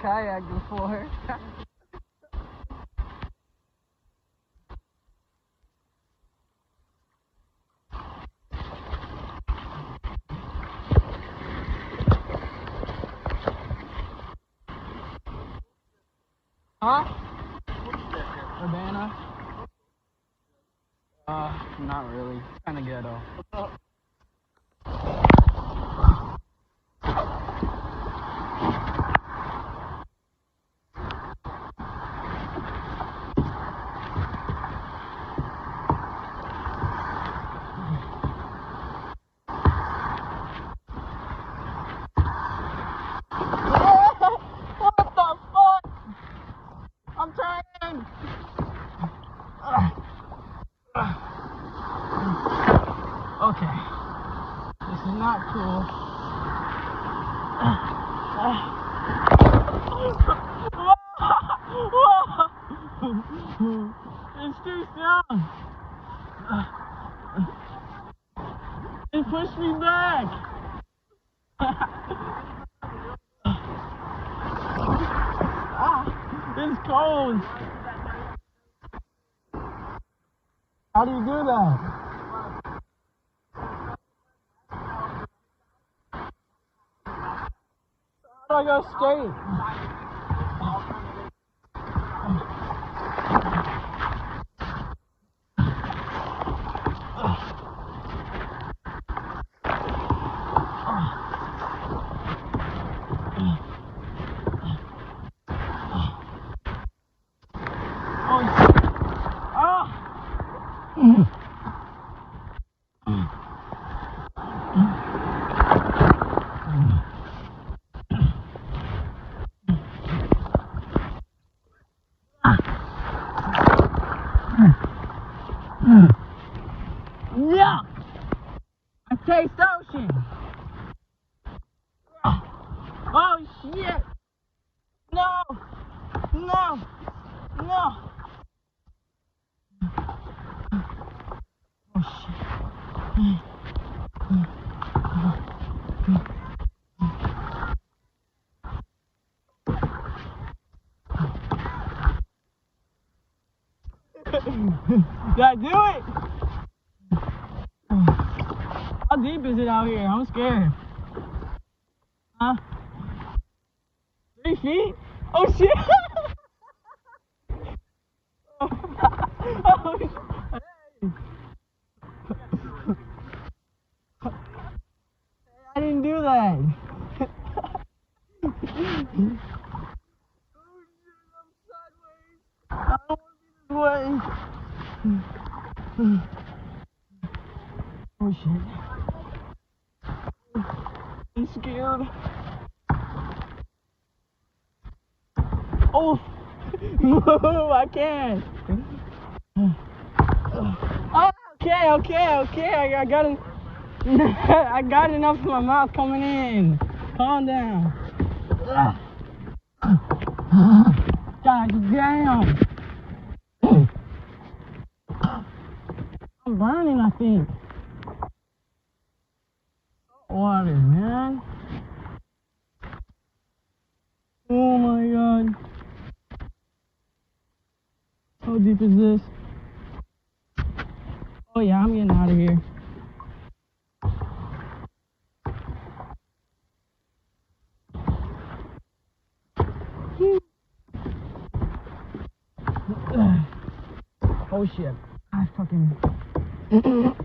kayaked before. Huh? Urbana? Not really. It's kind of ghetto. What the fuck? I'm turning! Okay. This is not cool. It's too strong. It pushed me back. It's cold. How do you do that? How do I go straight? Yeah! I taste ocean! Oh shit! No! No! No! Oh shit. Did I do it? How deep is it out here? I'm scared. Huh? 3 feet? Oh shit! Oh, hey. I didn't do that. Oh shit, I'm sideways. I don't want to be this way. Oh shit. I'm scared. Oh, move! I can't. Oh, okay. I got it. I got enough in my mouth coming in. Calm down. God damn. I'm burning, I think. Water, man. Oh my god. How deep is this? Oh yeah, I'm getting out of here. Oh shit. I fucking... Ugh.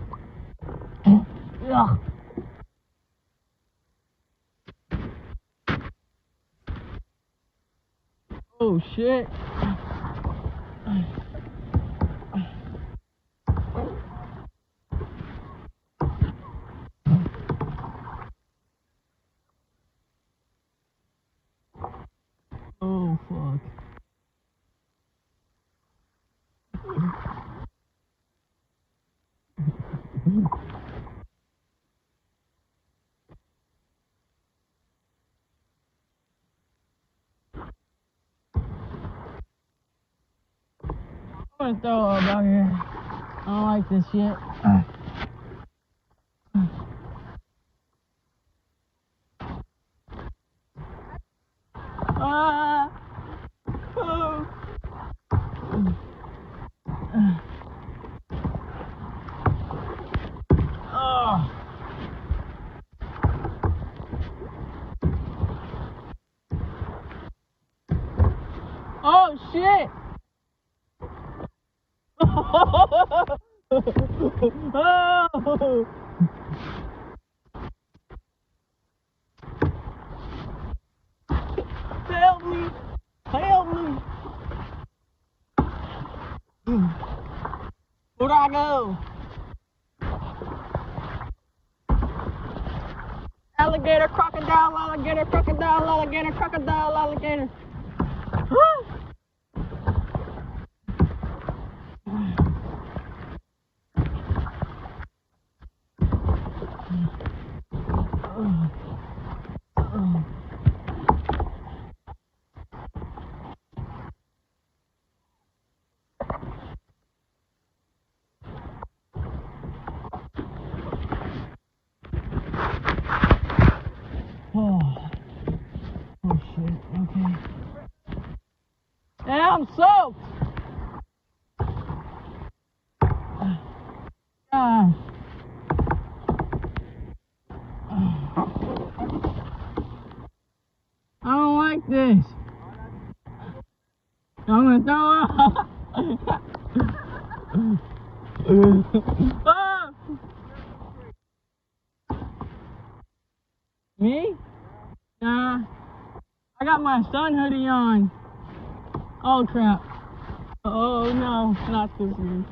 Oh shit. Oh fuck. I'm gonna throw up out here. I don't like this shit. Ah! Oh! Help me! Help me! Where'd I go? Alligator, crocodile, alligator, crocodile, alligator, crocodile, alligator. Oh shit, okay. Yeah, I'm soaked! God. I don't like this. I'm gonna throw up. Ah! Me? Nah. I got my sun hoodie on. Oh crap. Oh no, not this one.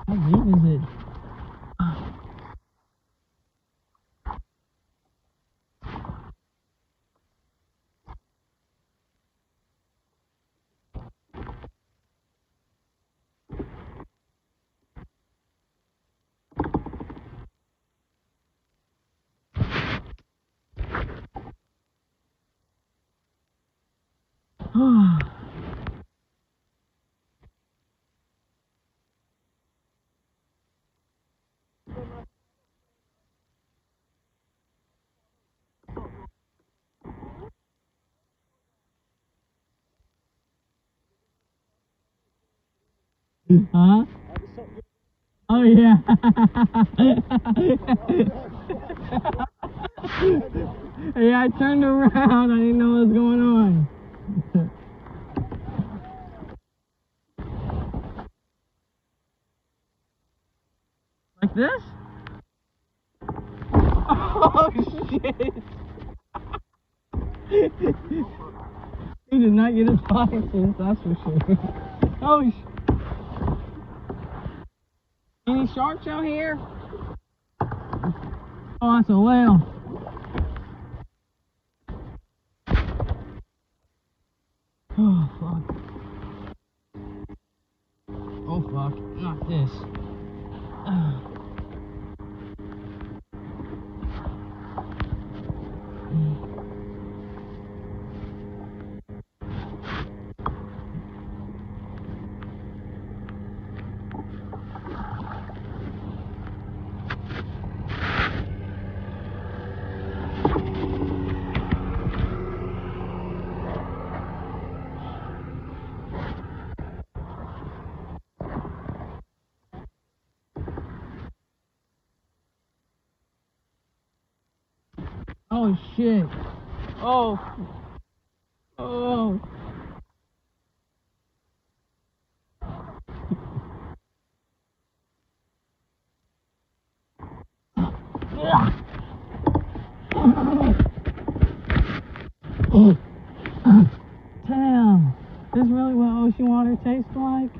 How deep is it? Huh? Oh yeah. Yeah, I turned around. I didn't know what was going on. Like this? Oh shit! He did not get his license, that's for sure. Oh sh! Any sharks out here? Oh, that's a whale. Oh fuck. Oh fuck, not this. Oh shit. Oh. Oh. Damn. This is really what ocean water tastes like?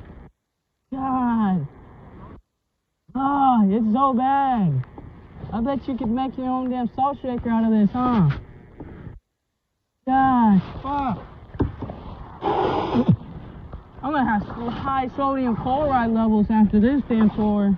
God. Oh, it's so bad. I bet you could make your own damn salt shaker out of this, huh? Gosh, fuck. I'm gonna have high sodium chloride levels after this damn tour.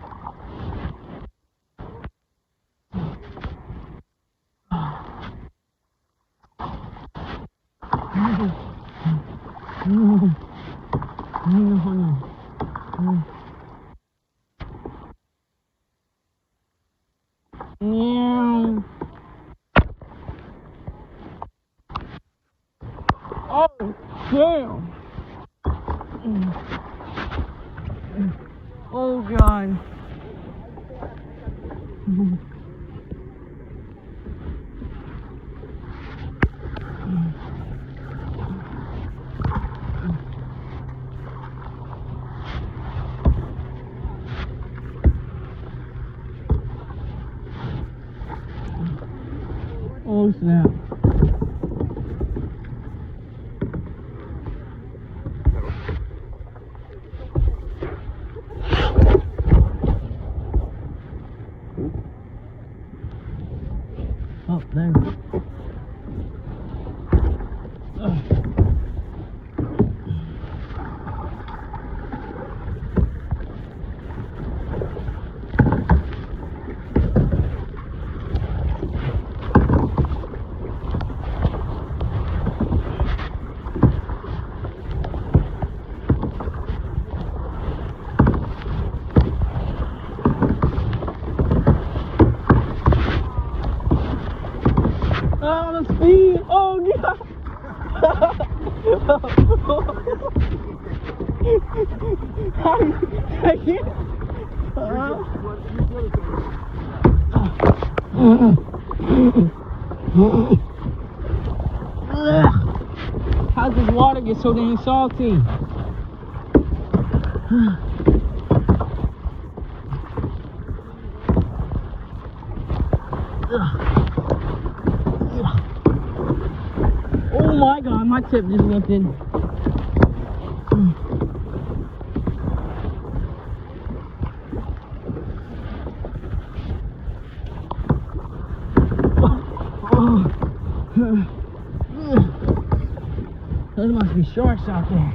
Yeah. Oh, damn. Oh, God. snap. Oh, there. Oh, the speed! Oh, God! I can't. How's this water get so dang salty? Oh my God, my tip just lifted. Those must be sharks out there.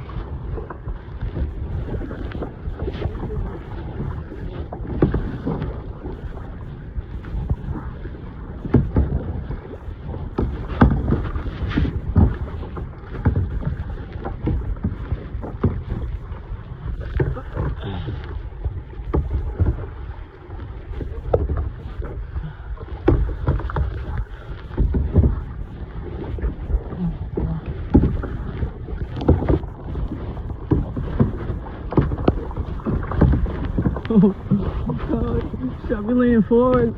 Oh, should be leaning forward.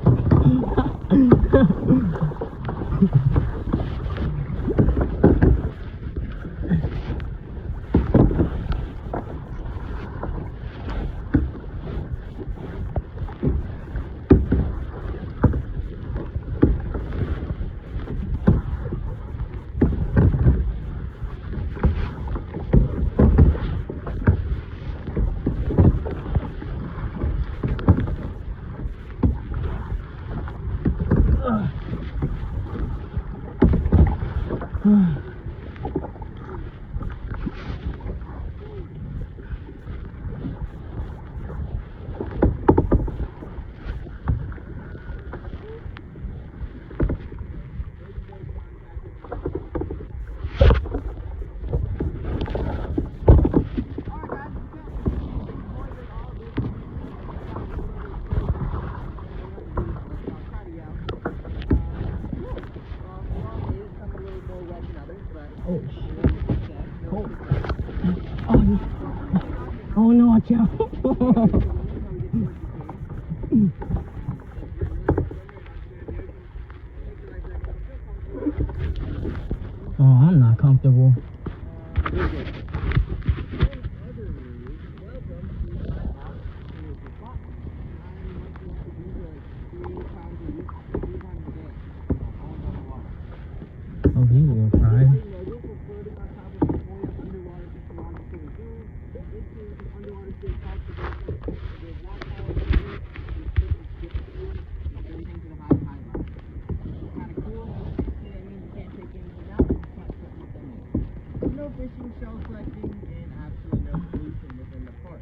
Oh shit. Cold. Oh no, watch out. Oh, I'm not comfortable. Oh, he will cry. No fishing, shell collecting, and absolutely no pollution within the park.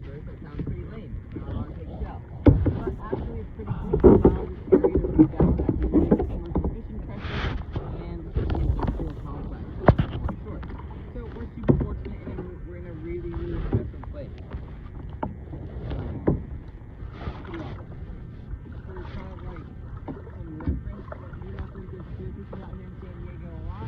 First, that sounds pretty lame. Not a lot of big shell. But actually, it's pretty cool to allow this area to be down as we make it towards the fishing pressure and the industrial complex on shore. So we're super fortunate and we're in a really, really special place. Pretty awesome. For kind of like some reference, we don't think there's spear fishing out here in San Diego a lot.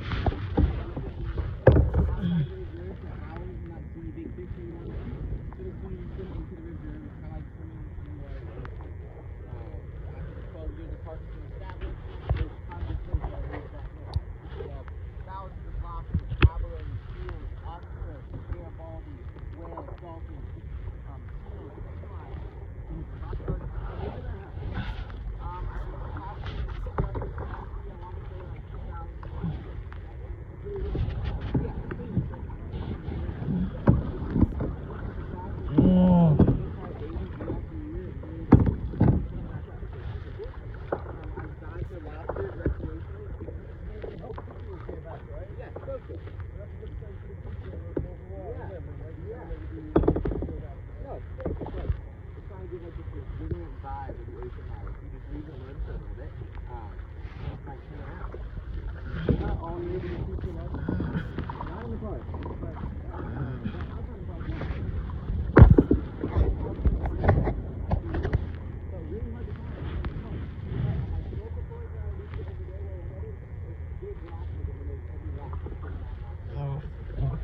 when you're able to shoot too much. Not in the park. But, outside the park. So really hard to find. My local boys that I used to every day while we're headed, it's big rocks with them and there's every rock. Oh, fuck.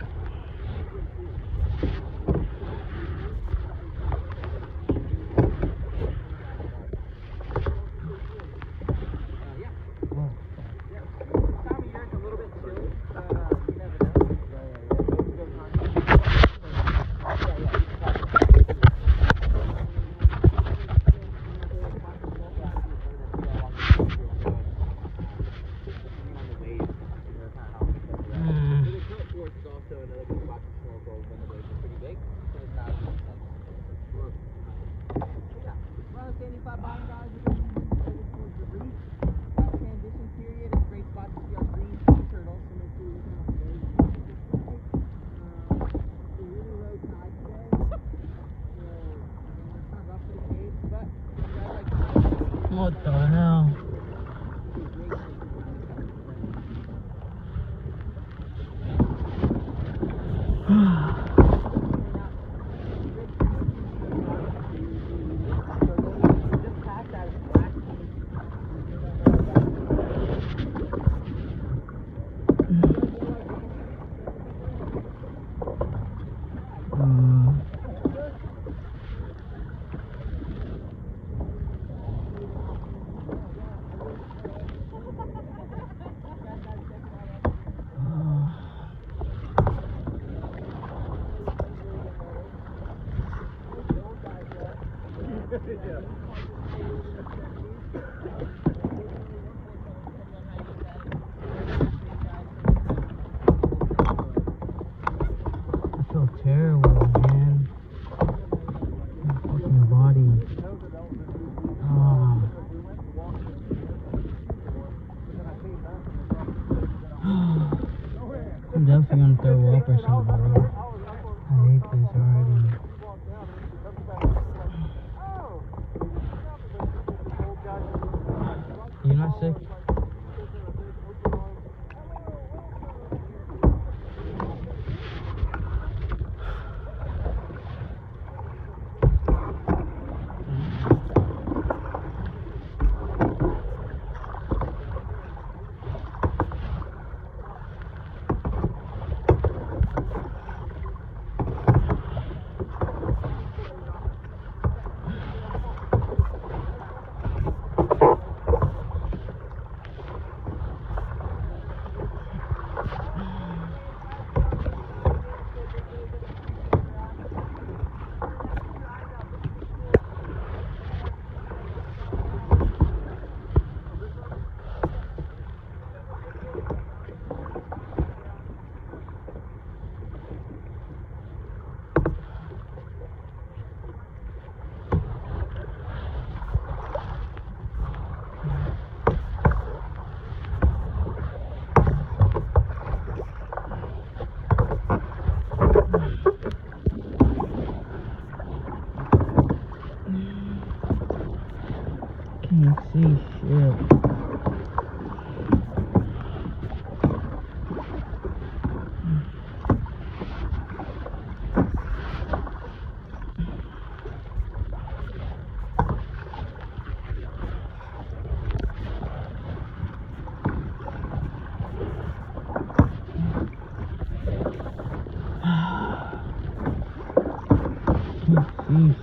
What the hell? I feel terrible, man. My fucking body. I'm definitely gonna throw up or something, bro. I hate this already. You not sick? Can't see shit. Can't see.